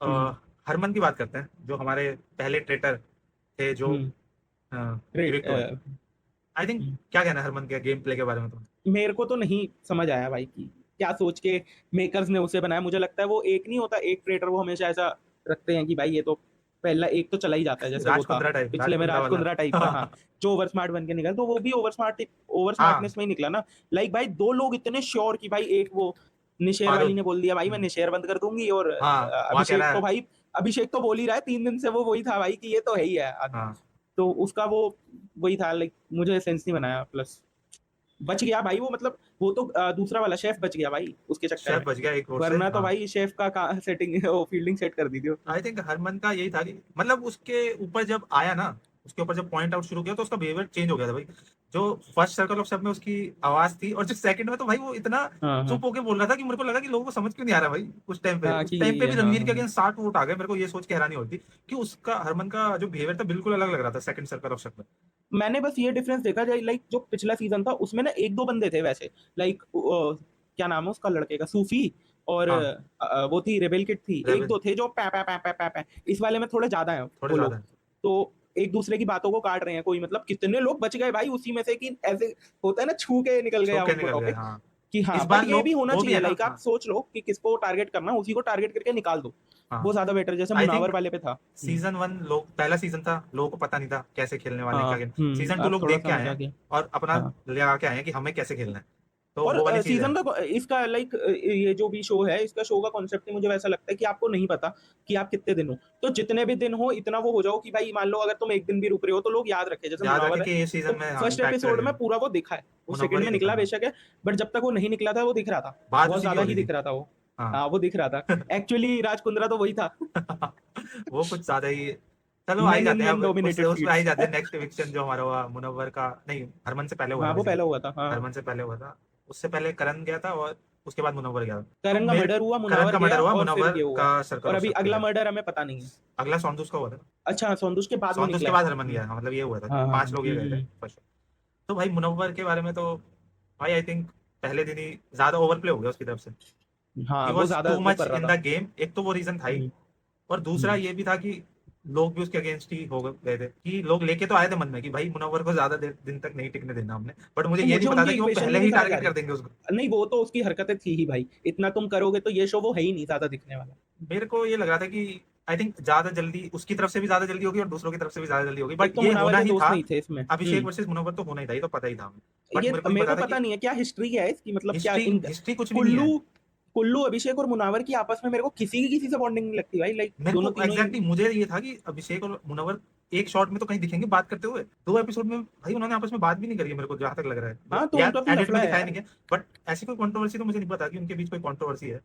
हम्म, हरमन की बात करते हैं, जो हमारे पहले ट्रेटर थे, जो हम्म, विक्ट हुए। आई थिंक क्या कहना है हरमन के गेम प्ले के बारे में? तो मेरे को तो नहीं समझ आया भाई कि क्या सोच के मेकर्स ने उसे बनाया। मुझे लगता है वो एक नहीं होता, एक ट्रेटर वो हमेशा ऐसा रखते हैं कि भाई ये तो पहला एक तो चला ही जाता है, जैसे वो था राजकुंद्रा टाइप, पिछले में राजकुंद्रा वाला। राजकुंद्रा टाइप का, हाँ। जो ओवर स्मार्ट बन के निकला, तो वो भी ओवर हाँ, स्मार्टनेस में ही निकला ना। लाइक भाई दो लोग इतने श्योर कि भाई, एक वो निशेर वाली पारुल। ने बोल दिया भाई मैं निशेर बंद कर दूंगी, और हाँ, वहाँ कह रहा अभिषेक तो है। भाई, अभिषेक तो बोल ही रहा है 3 दिन से वो वही था भाई कि ये तो है ही है आदमी। हाँ, तो उसका वो वही था, लाइक मुझे सेंस नहीं बनाया। प्लस बच गया भाई वो, मतलब वो तो दूसरा वाला शेफ बच गया भाई उसके चक्कर शेफ में। बच गया एक और से, वरना तो हाँ। भाई शेफ का सेटिंग वो फील्डिंग सेट कर दी थी उसने। आई थिंक हरमन का यही था कि मतलब उसके ऊपर जब आया ना, उसके ऊपर जब पॉइंट आउट शुरू किया, तो उसका बिहेवियर चेंज हो गया था भाई। जो फर्स्ट सर्कल ऑफ शब में उसकी आवाज थी, और जो सेकंड में, तो भाई वो इतना हाँ हाँ चुप होके बोल रहा था कि मेरे को लगा कि लोगों को समझ क्यों नहीं आ रहा भाई। हाँ उस कि टाइम पे भी हाँ रणवीर हाँ के हाँ। अगेंस्ट 60 वोट आ गए। मेरे को ये सोच के हैरानी होती कि उसका, हरमन का जो बिहेवियर था, बिल्कुल अलग लग रहा था सेकंड सर्कल ऑफ शब में। मैंने बस ये डिफरेंस देखा जाए, लाइक जो पिछला सीजन था उसमें ना एक दो बंदे थे वैसे, लाइक क्या नाम है उसका लड़के का, सूफी, और हाँ, वो थी रेबेल किड थी, एक रेबल दो थे जो पै पै पै पै पै पै। इस वाले में थोड़े ज्यादा हैं थोड़े वो ज्यादा लोग। है। तो एक दूसरे की बातों को काट रहे हैं कोई, मतलब कितने लोग बच गए भाई उसी में से, कि ऐसे होता है ना छू के निकल छू गया के उनको निकल गए, टॉपिक। हाँ। कि हाँ इस बट बार ये भी लोग होना वो भी चाहिए, है ना, लाइक आप हाँ। सोच लो कि किसको टारगेट करना, उसी को टारगेट करके निकाल दो। हाँ, वो ज्यादा बेटर, जैसे आई मुनावर थिंक वाले पे था। सीजन 1 लोग, पहला सीजन था, लोगों को पता नहीं था कैसे खेलने वाले हैं, हाँ क्या खेलने। सीजन 2 अब लोग थोड़ा देख के आए समझ आ हैं, गया। और अपना हाँ लगा के आए हैं कि हमें कैसे खेलना है। तो और वो वाली चीज है। सीजन का इसका लाइक ये जो भी शो है, इसका शो का कॉन्सेप्ट ही मुझे वैसा लगता है कि आपको नहीं पता कि आप कितने दिन हो, तो जितने भी दिन हो इतना वो हो जाओ कि भाई मान लो अगर तुम एक दिन भी रुक रहे हो तो लोग याद रखे, जैसे याद रखें मुनावर है। कि ये तो सीजन में, हाँ, फर्स्ट इम्पैक्ट एपिसोड रहेगा। में पूरा वो दिखा है, वो मुनव्वर सेकंड ही में दिखा, निकला हाँ। बेशक है, बट जब तक वो नहीं निकला था वो दिख रहा था, बात बहुत उसी की ज्यादा हो ही रही थी, दिख रहा था वो। हाँ। हाँ वो दिख रहा था, एक्चुअली राजकुंद्रा तो वही था। वो कुछ ज्यादा ही। चलो आ ही मेन इन जाते हैं मेन अब, डोमिनेटेड उसमें आ ही फील्ड्स। जाते हैं। नेक्स्ट एविक्शन जो हमारा हुआ, मुनव्वर का नहीं, हरमन से पहले हुआ था हाँ वो बेसिकली। पहले हुआ था, हाँ। हरमन से पहले हुआ था। उससे पहले करण गया था, और उसके बाद मुनव्वर गया था। तो करण का मेरे मर्डर हुआ, करण मुनावर का मर्डर गया, हुआ, और फिर मुनव्वर ये हुआ। का सर्कल और ऑफ अभी शक पे अगला गया। मर्डर हमें पता नहीं है। अगला सौंदूस का हुआ था। अच्छा सौंदुष के बाद वो सौंदूस निकला के है। बाद हरमन गया, हाँ, मतलब ये हुआ था कि हाँ हाँ 5 लोग ये गए थे फर्स्ट। तो भाई मुनव्वर के बारे में तो भाई आई थिंक पहले दिन ही ज्यादा ओवरप्ले हो गया उसकी तरफ से। हाँ ही वो वॉज ज्यादा टू वो मच कर रहा इन था। द गेम, एक तो वो रीजन था ही। हम्म, और दूसरा हम्म। ये भी था कि लोग भी उसके अगेंस्ट ही हो गए थे, कि लोग लेके तो आए थे मन में कि भाई मुनव्वर को ज्यादा दिन तक नहीं टिकने देना हमने, बट मुझे तो ये नहीं मुझे पता उनकी था कि वो इक्वेशन पहले भी नहीं ही समझ आ टारगेट रही। कर देंगे उसको। नहीं वो तो उसकी हरकतें थी ही भाई, इतना तुम करोगे तो ये शो वो है ही नहीं ज्यादा दिखने वाला। मेरे को ये लग रहा था कि आई थिंक ज्यादा जल्दी उसकी तरफ से भी ज्यादा जल्दी होगी, और दूसरों की तरफ से भी ज्यादा जल्दी होगी, एक बट तो ये मुनावर होना के ही दोस्त था। नहीं थे इसमें। अभिषेक वर्सेस मुनव्वर तो होना ही था, ये तो पता ही था हमें। बट ये मेरे को नहीं मेरे को पता था पता कि नहीं है क्या हिस्ट्री क्या है इसकी, मतलब क्या हिस्ट्री, इन हिस्ट्री कुछ भी नहीं है। कुल्लू कुल्लू अभिषेक और मुनावर की आपस में मेरे को किसी की किसी से बॉन्डिंग नहीं लगती भाई, लाइक मेरे दोनों को तीनों ही। एग्जैक्टली मुझे ये था कि अभिषेक और मुनव्वर एक शॉट में तो कहीं दिखेंगे बात करते हुए, 2 एपिसोड में भाई उन्होंने आपस में बात भी नहीं करी है, मेरे को जहां तक लग रहा है, हाँ तो या उनका तो एडिट लफड़ा में है दिखाया यार। नहीं है। बट ऐसी कोई कंट्रोवर्सी तो मुझे नहीं पता कि उनके बीच कोई कंट्रोवर्सी है।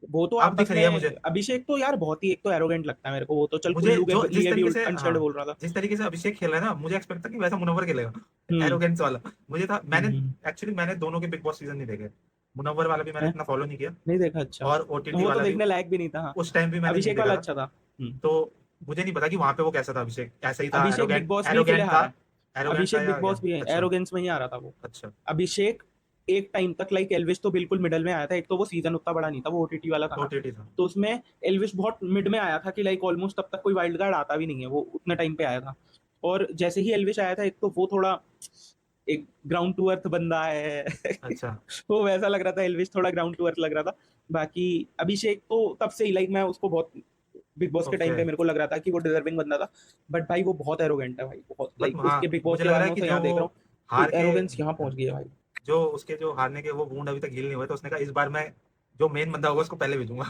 वो तो अब आपस दिख रही है में मुझे। अभिषेक तो यार बहुत ही एक तो एरोगेंट लगता है मेरे को, वो तो चल मुझे कुल्लू के जो जिस लिए भी तरीके से, अनस्टर्ड बोल रहा था। जिस तरीके से अभिषेक खेल रहा है ना, मुझे एक्सपेक्ट था कि वैसा मुनव्वर खेलेगा, हम्म एरोगेंस वाला। मुझे था, मैंने हम्म। एक्चुअली मैंने दोनों के बिग बॉस सीजन नहीं देखे, मुनव्वर वाला भी मैंने हैं? इतना फॉलो नहीं किया, नहीं देखा, अच्छा। और ओटीटी वो तो वाला भी देखने लायक भी नहीं था, हाँ। उस टाइम भी मैंने नहीं अभिषेक देखा वाला था। अच्छा था। तो मुझे नहीं पता कि वहां पे वो कैसा था, अभिषेक ऐसा ही था, अभिषेक बिग एरोगेंट बॉस भी इसीलिए एरोगेंट था, हारा है। एरोगेंट था अभिषेक या बिग क्या? बॉस भी अच्छा। एरोगेंस में ही आ रहा था वो। अच्छा। अभिषेक एक टाइम तक लाइक एल्विश तो बिल्कुल मिडल में आया था, एक तो वो सीजन उतना बड़ा नहीं था, वो ओटीटी वाला था ना। ओटीटी था। तो उसमें एल्विश बहुत मिड में आया था कि लाइक ऑलमोस्ट तब तक कोई वाइल्ड कार्ड आता भी नहीं है, वो उतने टाइम पे आया था। और जैसे ही एल्विश आया था, एक तो वो थोड़ा एक ग्राउंड टू अर्थ बंदा है। अच्छा। वो वैसा लग रहा था, एल्विश थोड़ा ग्राउंड टू अर्थ लग रहा था। बाकी अभिषेक तो तब से ही लाइक मैं उसको बहुत बिग बॉस के टाइम ओके। पे मेरे को लग रहा था कि वो डिजर्विंग बंदा था। बट भाई वो बहुत एरोगेंट है भाई, बहुत बट लाइक हाँ, उसके बिग बॉस मुझे के लग बाद रहा मैं है कि उसे जो यहाँ वो देख रहा हूँ कि हार के, एरोगेंस यहाँ पहुंच गई है भाई। जो उसके जो हारने के वो वूंड अभी तक हील नहीं हुए, तो उसने कहा इस बार मैं जो मेन बंदा होगा उसको पहले भेजूंगा।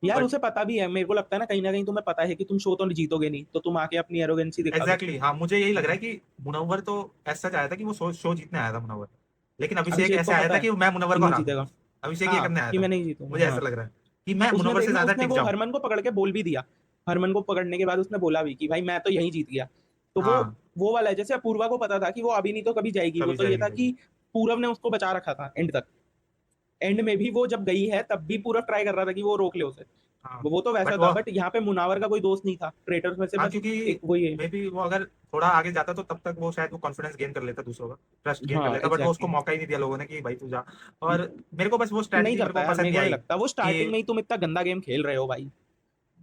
यार बट उसे पता भी है, मेरे को लगता है ना कहीं तुम्हें पता है कि तुम शो तो जीतोगे नहीं, तो तुम आके अपनी एरोगेंसी दिखा दो। एग्जैक्टली हाँ, मुझे यही लग रहा है हम्म। कि मुनव्वर तो ऐसा चाहा था कि वो शो जीतने आया था मुनव्वर, लेकिन अभिषेक अभिषेक को ऐसे आया पता था है कि मैं मुनव्वर कि को नहीं हरा दूं। जीतेगा। अभिषेक ये हाँ, करने आया कि था। मैं नहीं जीतूंगा, मुझे ऐसा हाँ। लग रहा है कि मैं उसने मुनव्वर से देखना, ज्यादा उसने टिक वो जाऊं। हरमन को पकड़ के बोल भी दिया। हरमन को पकड़ने के बाद उसने बोला भी कि भाई मैं तो यहीं जीत गया। तो हाँ, वो वाला है, जैसे अपूर्वा को पता था कि वो अभी नहीं तो कभी जाएगी, वो कभी तो ये जाएगी था जाएगी। कि पूरव ने उसको बचा रखा था एंड तक। एंड में भी वो जब गई है तब भी पूरा ट्राई कर रहा था कि वो रोक ले उसे। हाँ, वो तो वैसा बट था, वो, बट यहाँ पे मुनावर का कोई दोस्त नहीं था ट्रेटर्स में से, हाँ बस क्योंकि एक वही है। मे बी वो अगर थोड़ा आगे जाता तो तब तक वो शायद वो कॉन्फिडेंस गेन कर लेता, दूसरों का ट्रस्ट गेन कर हाँ लेता, बट वो उसको एग्जैक्टली। मौका ही नहीं दिया लोगों ने कि भाई तू जा। और मेरे को बस वो नहीं स्ट्रैटेजी मेरे करता को यार, पसंद मेरे नहीं को नहीं आई लगता वो स्टार्टिंग में कि ही तुम इतना गंदा गेम खेल रहे हो भाई।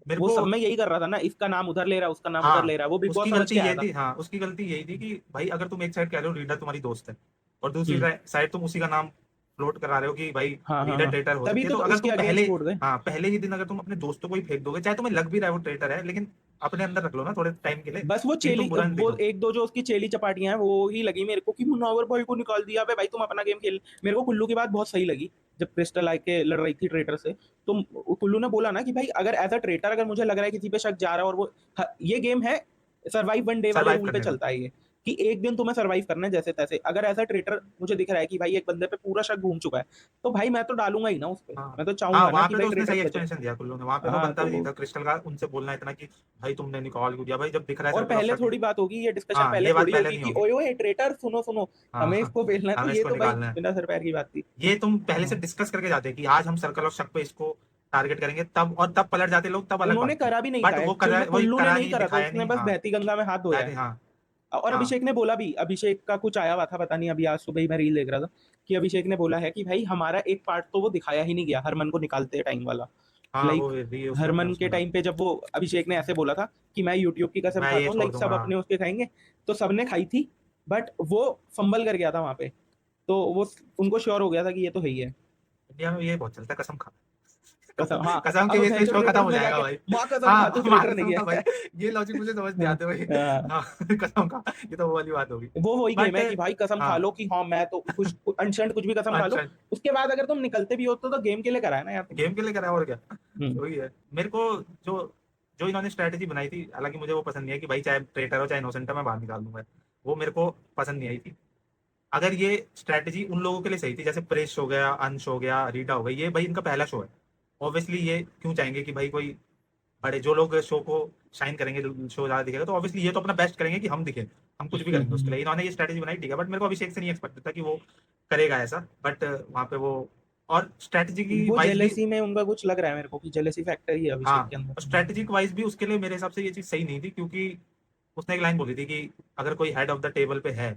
मेरे वो को, सब में यही कर रहा था ना, इसका नाम उधर ले रहा है, उसका नाम उधर ले हाँ रहा है, वो बिग बॉस उसकी समझ गलती के ये आया था। थी, हाँ उसकी गलती यही थी कि भाई अगर तुम एक साइड कह रहे हो रीडर तुम्हारी दोस्त है, और दूसरी हम्म। साइड तुम उसी का नाम फ्लोट करा रहे हो कि भाई हाँ हाँ रीडर हाँ। ट्रेटर हो तभी सकती है, तो तो अगर उसके तुम पहले, अगेंस्ट बोल गए। हाँ पहले ही दिन अगर तुम अपने दोस्तों को ही फेंक दोगे, चाहे तुम्हें लग भी रहा है वो ट्रेटर है, लेकिन अपने अंदर रख लो ना थोड़े टाइम के लिए, बस वो कि चेली, तुम बुरा नहीं वो दिखो। एक दो जो उसकी चेली चपाटियां हैं वो ही लगी मेरे को कि मुनव्वर भाई को निकाल दिया बे भाई, तुम अपना गेम खेल। मेरे को कुल्लू की बात बहुत सही लगी, जब क्रिस्टल आके लड़ रही थी ट्रेटर से। तो कुल्लू ने बोला ना कि भाई अगर एज अ ट्रेटर अगर मुझे लग रहा है किसी पे शक जा रहा है, और वो ये गेम है सर्वाइव वन डे वाले सर्वाइव रूल पे करने का। चलता है ये, कि एक दिन तुम्हें सर्वाइव करना है जैसे तैसे। अगर ऐसा ट्रेटर मुझे दिख रहा है कि भाई एक बंदे पे पूरा शक घूम चुका है, तो भाई मैं तो डालूंगा ही ना उस पे, हाँ मैं तो हाँ, चाहूंगा ना वहां कि पे तो भाई उसने सही ट्रेटर बचे। एक्सप्लेनेशन दिया कुल्लू ने, वहां पे वो हाँ बनता तो भी नहीं वो, था क्रिस्टल का उनसे बोलना इतना कि भाई तुमने निकाल क्यों दिया, भाई जब दिख रहा है और सर्कल ऑफ पहले शक। थोड़ी बात होगी, ये डिस्कशन हाँ पहले ये बात थोड़ी पहले होगी नहीं कि होगी। ओए ओए ट्रेटर सुनो सुनो, हाँ हमें हाँ, इसको पेलना है, तो हमें ये इसको तो भाई निकालना है। बिना सर पैर की बात थी। ये तुम पहले से हाँ। डिस्कस करके जाते कि आज हम सर्कल ऑफ शक पे इसको टारगेट करेंगे, तब और तब पलट जाते लोग, तब अलग उन्होंने बात थी। करा भी नहीं बट था वो एक्चुअल करा, में, वही कुल्लू ने करा नहीं नहीं, करा था, दिखाया उसने नहीं। बस हाँ बहती गंगा में हाथ धोया है। हाँ और हाँ अभिषेक ने बोला भी, अभिषेक का कुछ आया हुआ था पता नहीं, अभी आज सुबह ही मैं रील देख रहा था कि अभिषेक ने बोला है कि भाई हमारा एक पार्ट तो वो दिखाया ही नहीं गया हरमन को निकालते टाइम वाला। हाँ, वो लाइक भी उसने अपने हरमन के उसमें था। टाइम पे जब वो अभिषेक ने ऐसे बोला था कि मैं यूट्यूब की कसम मैं ये खाता हूँ, छोड़ लाइक दूंगा, सब हाँ। अपने उसके खाएंगे। तो सबने खाई थी, बट वो फंबल कर गया था वहां पे। तो वो उनको श्योर हो गया था कि ये तो है ही है। इंडिया में ये बहुत चलता है, कसम खा। कसम, हाँ। कसम के अब बेस पे भैंचो शो खत्म ट्रेटर्स हो में जाएगा जाके भाई। माँ कसम खा हाँ तू मार ट्रेटर नहीं कसम का भाई, है। ये लॉजिक मुझे समझ नहीं आते भाई। हाँ, हाँ कसम का, ये तो वो वाली बात होगी। वो वही गेम बट है कि भाई कसम खा हाँ, लो कि हाँ मैं तो कुछ अनशन कुछ भी कसम खा लो। अच्छा, उसके बाद अगर तुम निकलते भी हो तो गेम के लिए करा है ना यार तुमने। गेम के लिए करा है और क्या। हम्म वही है मेरे को, जो जो इन्होंने स्ट्रैटेजी बनाई थी, हालांकि मुझे वो पसंद नहीं है कि भाई चाहे ट्रेटर हो चाहे इनोसेंट हो मैं बाहर निकाल दूंगा, वो मेरे को पसंद नहीं आई थी। अगर ये स्ट्रैटेजी उन लोगों के लिए सही थी, जैसे प्रेश हो गया, अंश हो गया, रीटा हो गई, ये भाई इनका पहला शो है, ऑब्वियसली ये क्यों चाहेंगे कि भाई कोई बड़े जो लोग शो को शाइन करेंगे, जो शो ज्यादा दिखेगा, तो ऑब्वियसली ये तो अपना बेस्ट करेंगे कि हम दिखे, हम कुछ भी करेंगे उसके लिए। इन्होंने ये स्ट्रैटेजी बनाई ठीक है, बट मेरे को अभिषेक से नहीं एक्सपेक्ट था कि वो करेगा ऐसा, बट वहां पे वो, और स्ट्रैटेजी की वो वाइज भी, जेलेसी में उनका कुछ लग रहा है मेरे को कि जेलेसी फैक्टर ही है हाँ अभिषेक के अंदर। और स्ट्रैटेजिक वाइज भी उसके लिए मेरे हिसाब से ये चीज सही नहीं थी, क्योंकि उसने एक लाइन बोली थी कि अगर कोई हेड ऑफ द टेबल पे है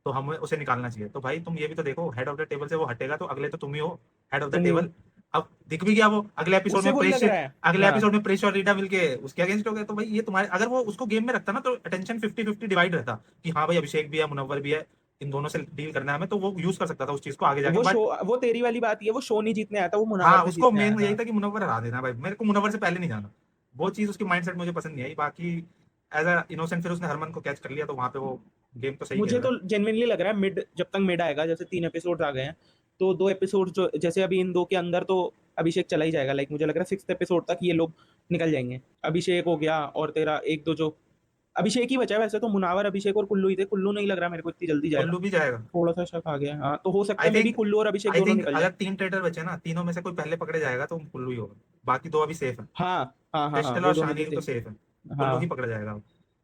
तो हमें उसे निकालना चाहिए, तो भाई तुम ये भी तो देखो, हेड ऑफ द टेबल से वो हटेगा तो अगले तो तुम ही हो हेड ऑफ द तुम ही हो। टेबल। अब दिख भी गया वो अगले एपिसोड उसे में वही लग प्रेश, रहा है। अगले हाँ एपिसोड में प्रेश और रीटा मिलके उसके अगेंस्ट हो गए, तो भाई ये तुम्हारे, अगर वो उसको गेम में रखता ना तो अटेंशन 50-50 डिवाइड रहता, कि हाँ भाई अभिषेक भी है, मुनव्वर भी है, इन दोनों से डील करना है हमें, तो वो यूज कर सकता था उस चीज को आगे जाके, वो शो, बट वो तेरी वाली बात ही है, वो शो नहीं जीतने आया था, वो हाँ मुनावर से उसको जीतने आया मेन यही था। था कि मुनव्वर हरा देना भाई, मेरे को मुनव्वर से पहले नहीं जाना, वो चीज उसकी माइंडसेट मुझे पसंद नहीं आई। बाकी एज अ इनोसेंट फिर उसने हरमन को कैच कर लिया, तो वहां पे वो गेम तो सही खेल मुझे रहा तो है। जेन्युइनली लग रहा है मिड, जब तक मिड आएगा, जैसे 3 एपिसोड आ गए हैं, तो 2 एपिसोड जो जैसे अभी इन 2 के अंदर तो अभिषेक चला ही जाएगा, लाइक मुझे लग रहा है 6th एपिसोड तक ये लोग निकल जाएंगे। अभिषेक हो गया और तेरा एक दो जो अभिषेक ही बचा है वैसे तो, मुनावर, अभिषेक और कुल्लू ही थे। कुल्लू नहीं लग रहा मेरे को इतनी जल्दी जाएगा, कुल्लू भी जाएगा। थोड़ा सा शक आ गया। हाँ तो हो सकता आई है मे बी थिंक कुल्लू और अभिषेक आई दोनों थिंक निकल अगर जाए। 3 ट्रेडर बचे ना, तीनों में से कोई पहले पकड़े जाएगा तो कुल्लू ही होगा, बाकी 2 अभी सेफ है। हाँ हाँ हाँ हाँ, क्रिस्टल वो और दोनों तो शानील तो सेफ। सेफ है, कुल्लू ही हाँ पकड़ा जाएगा।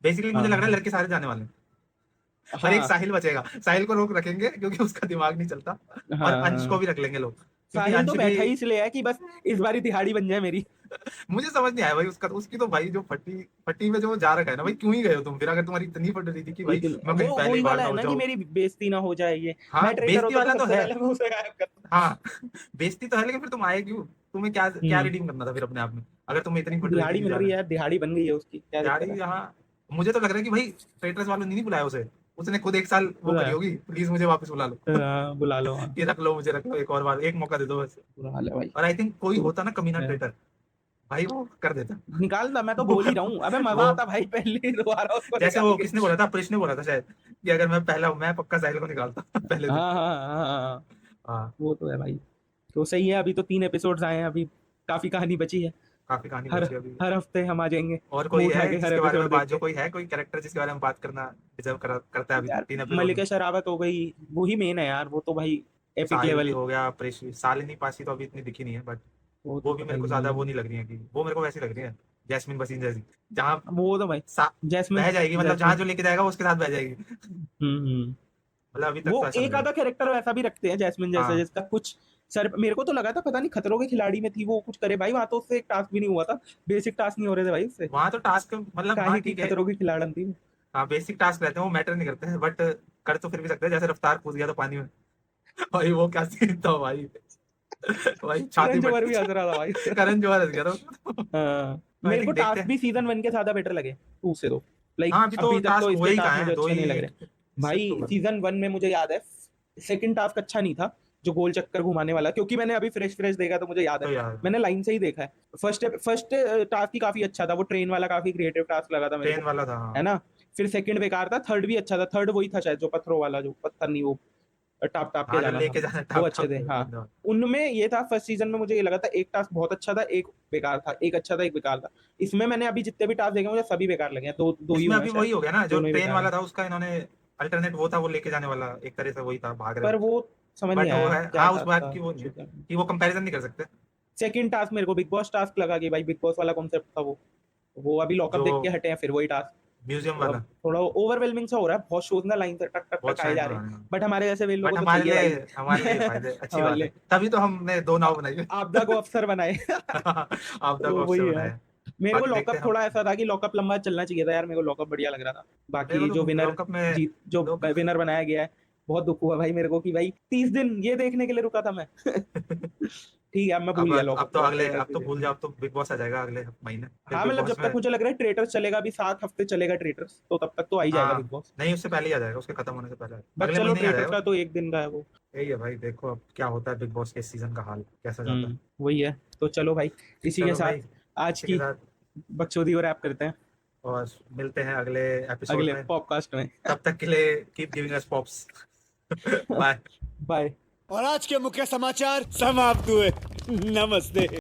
बेसिकली हाँ मुझे लग रहा है हाँ लड़के सारे जाने वाले हैं, और एक हाँ साहिल बचेगा। साहिल को रोक रखेंगे क्योंकि उसका दिमाग नहीं चलता, और हाँ अंश को हाँ। भी रख लेंगे लोग, क्योंकि साहिल तो अंश भी। बैठा ही इसलिए है कि बस इस बार ही दिहाड़ी बन जाए मेरी। मुझे समझ नहीं आया भाई उसका, उसकी तो भाई जो फटी फटी में जो वो जा रखा है ना भाई, क्यों ही गए हो तुम फिर, अगर तुम्हारी इतनी फट रही थी कि भाई मैं वो कहीं पहले ही वही बाहर वाला ना है हो ना कि जाऊं। मेरी बेइज्जती ना हो जाए ये। हाँ मैं ट्रेडर बेइज्जती होता वाला तो तो सबसे है। पहले मैं उसे गायब करता। हाँ बेइज्जती तो है, लेकिन फिर तुम आए क्यों? तुम्हें क्या क्या हम्म, रिडीम करना था फिर अपने आप में, अगर तुम्हें इतनी फट रही थी दिहाड़ी कि मिल रही जाना है है। यार, दिहाड़ी बन गई है उसकी, क्या यार दिक्कत ये है। यहाँ मुझे तो लग रहा है कि भाई ट्रेटर्स वालों ने नहीं बुलाया उसे, उसने खुद 1 साल वो करी बुलाया, होगी, प्लीज मुझे वापस बुला लो। बुला लो, हाँ। कि रख लो मुझे, रख लो, एक और बार, एक मौका दे दो बस। बुरा हाल है भाई। और आई थिंक कोई तो होता ना कमीना है। ट्रेटर, भाई वो कर देता। निकाल दा, मैं तो वो बोल ही रहा हूँ, अबे मजा वो आता भाई पहले दोबारा उसको जैसे निकाल वो के। किसने बोला था, प्रिश ने बोला था शायद, कि अगर मैं पक्का साहिल को निकालता पहले दिन। हाँ हाँ हाँ हाँ हाँ, हाँ वो तो है भाई। तो सही है, अभी तो 3 एपिसोड्स आए हैं, अभी काफी कहानी बची है। काफी कहानी हर बची है अभी। हर हफ्ते हम आ जाएंगे और मुंह कोई उठा है के हर जिसके बारे में एपिसोड देख बात, जो के। कोई है कोई कैरेक्टर जिसके बारे में बात करना डिजर्व करता है अभी यार 3 एपिसोड में? मलिका शरावत हो गई, वो ही मेन है यार, वो तो भाई एपिक साहिल भी लेवल। हो गया, प्रिश, शालिनी पासी तो अभी इतनी दिखी नहीं है, बट वो वो तो भी पता मेरे को ही ज्यादा नहीं वो है। नहीं लग रही है, कि वो मेरे को वैसी लग रही है जैस्मिन बसीन जैसी, जहाँ वो तो भाई जैस्मिन, बह जाएगी, मतलब जहाँ जैस्मिन। जो लेके जाएगा वो उसके साथ बह जाएगी। हम्म। मतलब अभी तक वो तो ऐसा लग एक रहा है। आधा कैरेक्टर वैसा भी रखते हैं जैस्मिन जैसे, हाँ जिसका कुछ सर मेरे को तो लगा था पता नहीं खतरों के खिलाड़ी में थी वो कुछ करे भाई, वहां तो उससे एक टास्क भी नहीं हुआ था। बेसिक टास्क नहीं हो रहे थे भाई उससे। वहां तो टास्क मतलब, हाँ काहे की ठीक है। खतरों की खिलाड़न थी वो। हाँ बेसिक टास्क रहते हैं, वो मैटर नहीं करते हैं, बट कर तो फिर भी सकते हैं, जैसे रफ्तार कूद गया था पानी में। भाई वो क्या सीन था भाई। भाई छाती करण फट जौहर भी हंस रहा था भाई गई। उससे। करण जौहर हंस गया था। हाँ, आई मेरे को थिंक देखते टास्क हैं। भी सीजन 1 के ज्यादा बेटर लगे 2 से तो। लाइक हाँ अभी तो अभी तक तो टास्क हुए इसके ही कहाँ टास्क हैं, मुझे 2 अच्छे ही नहीं लग रहे सिर्फ तो भाई। हुए। सीजन 1 में मुझे याद है सेकंड टास्क अच्छा नहीं था, जो गोल चक्कर घुमाने वाला, क्योंकि मैंने अभी फ्रेश फ्रेश देखा तो मुझे याद है। तो यार मैंने लाइन से ही देखा है। फर्स्ट टास्क ही काफी अच्छा था, वो ट्रेन वाला काफी क्रिएटिव टास्क लगा था मेरे ट्रेन को, वाला था है हाँ। ना। फिर सेकंड बेकार था, थर्ड भी अच्छा था। थर्ड वही था शायद जो पत्थरों वाला, जो पत्थर नहीं, वो टाप टाप के हाँ जो जाना था। लेके जाना वो टाप अच्छे टाप थे के हाँ। बंदे। उनमें ये था फर्स्ट सीजन में, मुझे ये लगा था एक टास्क बहुत अच्छा था, एक बेकार था, एक अच्छा था, एक बेकार था। इसमें मैंने अभी जितने भी टास्क देखे मुझे सभी बेकार लगे हैं, दो दो ही इसमें हुए हैं अभी शायद। वही हो गया ना, जो दोनों ही ट्रेन बेकार वाला हैं। था उसका इन्होंने अल्टरनेट वो था, वो लेके जाने वाला एक तरह से वही था, भाग रहे पर थे। वो समझ नहीं बट वो आया है क्या हाँ, उस टास्क बात था की वो नहीं है, कुछ। कि वो कंपैरिजन नहीं कर सकते। सेकंड टास्क मेरे को बिग बॉस टास्क लगा कि भाई बिग बॉस वाला कॉन्सेप्ट था वो अभी लॉकअप जो देख के हटे हैं, फिर वही टास्क। म्यूजियम तो वाला, अब थोड़ा ओवरवेलमिंग सा हो रहा है, बहुत शोज ना लाइन से टक टक बहुत टक आए शाइन जा हो रहे रहा हैं। है। बट हमारे जैसे वे बट लोगों को तो चाहिए भाई। हमारे लिए फायदे, अच्छी हमारे बात है, लिए तभी तो हमने 2 नाव बनाई है। आपदा को अफसर बनाए। आपदा को तो अफसर वही है। बनाया। मेरे को बाकी देखते लॉकअप हैं हम। थोड़ा ऐसा था कि लॉकअप लंबा चलना चाहिए था यार, मेरे को लॉकअप बढ़िया लग रहा था। मेरे को बाकी जो तो विनर लॉकअप में जीत, जो लोग। विनर बनाया गया है, बहुत दुख हुआ भाई मेरे को कि भाई 30 दिन ये देखने के लिए रुका था मैं। ठीक है, अब मैं भूल गया अब लॉकअप, तो थोड़ा अगले, ट्रेटर्स अब भी तो देखना भूल है। जाओ, अब तो बिग बॉस आ जाएगा अगले महीने, फिर हाँ बिग मतलब बॉस जब तक में। मुझे लग रहा है ट्रेटर्स चलेगा, अभी 7 हफ्ते चलेगा ट्रेटर्स, तो तब तक तो आ ही जाएगा बिग हाँ बॉस। नहीं, उससे पहले ही आ जाएगा, उसके खत्म होने से पहले बट अगले चलो महीने ही आ ट्रेटर्स जाएगा। का तो एक दिन का है वो। यही है भाई, देखो अब क्या होता है, बिग बॉस के सीजन का हाल कैसा जाता है। वही है। तो चलो भाई, इसी के चलो भाई, साथ आज इसी के की साथ, बकचोदी को रैप करते हैं और मिलते हैं अगले एपिसोड अगले में। पॉडकास्ट में। तब तक के लिए keep giving us pops. Bye. Bye. और आज के मुख्य समाचार समाप्त हुए। नमस्ते।